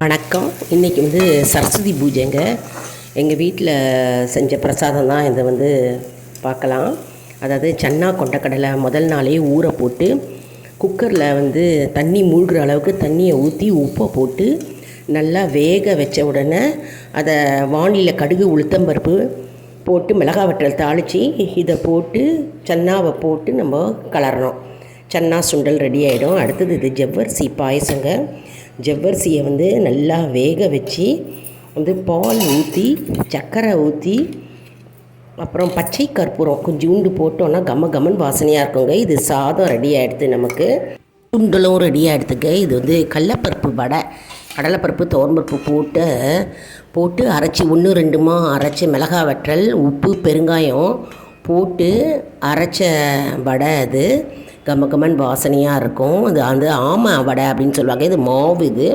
வணக்கம். இன்றைக்கி சரஸ்வதி பூஜைங்க. எங்கள் வீட்டில் செஞ்ச பிரசாதம் தான் இதை பார்க்கலாம். அதாவது சன்னா கொண்டக்கடலை முதல் நாளே ஊற போட்டு குக்கரில் தண்ணி மூழ்கிற அளவுக்கு தண்ணியை ஊற்றி உப்பை போட்டு நல்லா வேக வச்ச உடனே அதை வானிலை கடுகு உளுத்தம்பருப்பு போட்டு மிளகாய் வற்றல் தாளித்து இதை போட்டு சன்னாவை போட்டு நம்ம கலரணும். சன்னா சுண்டல் ரெடி ஆகிடும். அடுத்தது இது ஜவ்வரிசி பாயசங்க. ஜவ்வரிசியை நல்லா வேக வச்சு பால் ஊற்றி சர்க்கரை ஊற்றி அப்புறம் பச்சை கற்பூரம் கொஞ்சோண்டு போட்டோன்னா கமன் வாசனையாக இருக்குங்க. இது சாதம் ரெடி ஆகிடுது. நமக்கு சுண்டலும் ரெடி ஆகிடுதுங்க. இது கடலைப்பருப்பு வடை, கடலைப்பருப்பு துவரம்பருப்பு போட்டு அரைச்சி 1-2 அரைச்சி மிளகாய் வற்றல் உப்பு பெருங்காயம் போட்டு அரைச்ச வடை. அது கமன் வாசனையாக இருக்கும். அது ஆமை வடை அப்படின்னு சொல்லுவாங்க. இது மாவு. இது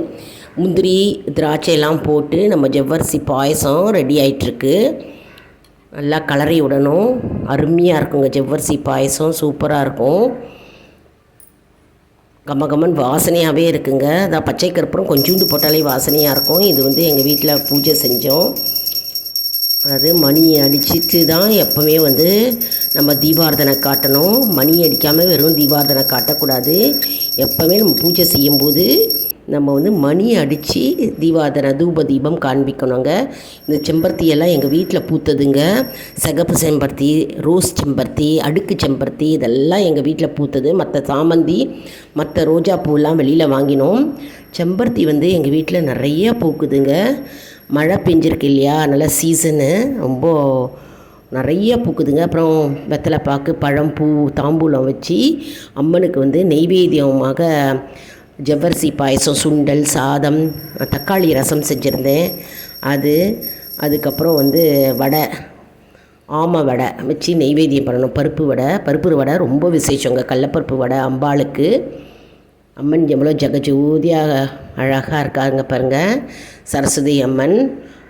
முந்திரி திராட்சையெல்லாம் போட்டு நம்ம ஜவ்வரிசி பாயசம் ரெடி ஆகிட்டுருக்கு. நல்லா கலரி விடணும். அருமையாக இருக்குங்க. ஜவ்வரிசி பாயசம் சூப்பராக இருக்கும். கமன் வாசனையாகவே இருக்குங்க. அதான் பச்சை கற்பூரம் கொஞ்சோண்டு போட்டாலே வாசனையாக இருக்கும். இது எங்கள் வீட்டில் பூஜை செஞ்சோம். அதாவது மணி அடிச்சிட்டு தான் எப்போவுமே நம்ம தீபாரதனை காட்டணும். மணி அடிக்காமல் வெறும் தீபாரதனை காட்டக்கூடாது. எப்போவுமே நம்ம பூஜை செய்யும்போது நம்ம மணி அடித்து தீபாரதனை தூப தீபம் காண்பிக்கணுங்க. இந்த செம்பருத்தியெல்லாம் எங்கள் வீட்டில் பூத்ததுங்க. சிகப்பு செம்பருத்தி, ரோஸ் செம்பருத்தி, அடுக்கு செம்பருத்தி இதெல்லாம் எங்கள் வீட்டில் பூத்தது. மற்ற சாமந்தி மற்ற ரோஜா பூவெல்லாம் வெளியில் வாங்கினோம். செம்பருத்தி எங்கள் வீட்டில் நிறைய பூக்குதுங்க. மழை பெஞ்சிருக்கு இல்லையா, நல்லா சீசனு ரொம்ப நிறைய பூக்குதுங்க. அப்புறம் வெத்தலை பாக்கு பழம் பூ தாம்பூலம் வச்சு அம்மனுக்கு நெய்வேத்தியமாக ஜவ்வரிசி பாயசம் சுண்டல் சாதம் தக்காளி ரசம் செஞ்சுருந்தேன். அதுக்கப்புறம் வடை ஆமை வடை வச்சு நெய்வேத்தியம் பண்ணணும். பருப்பு வடை ரொம்ப விசேஷங்க. கடலப்பருப்பு வடை அம்பாளுக்கு. அம்மன் எவ்வளோ ஜெகஜோதியாக அழகாக இருக்காங்க பாருங்கள். சரஸ்வதி அம்மன்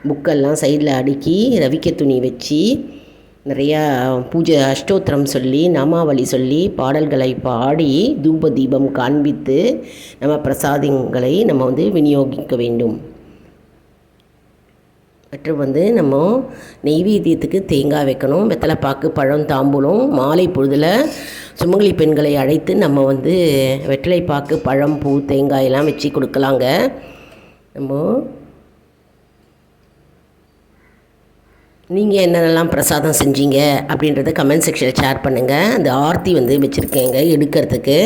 புக்கெல்லாம் சைடில் அடுக்கி ரவிக்க துணி வச்சு நிறையா பூஜை அஷ்டோத்திரம் சொல்லி நாமாவளி சொல்லி பாடல்களை பாடி தூப தீபம் காண்பித்து நம்ம பிரசாதங்களை நம்ம விநியோகிக்க வேண்டும். மற்றும் நம்ம நெய்வேத்தியத்துக்கு தேங்காய் வைக்கணும். வெத்தலை பாக்கு பழம் தாம்பூலம் மாலை பொழுதில் சுமங்கலி பெண்களை அழைத்து நம்ம வெற்றிலை பாக்கு பழம் பூ தேங்காயெல்லாம் வச்சு கொடுக்கலாங்க. நீங்கள் என்னென்னலாம் பிரசாதம் செஞ்சீங்க அப்படின்றத கமெண்ட் செக்ஷனில் ஷேர் பண்ணுங்கள். அந்த ஆர்த்தி வச்சுருக்கேங்க எடுக்கிறதுக்கு.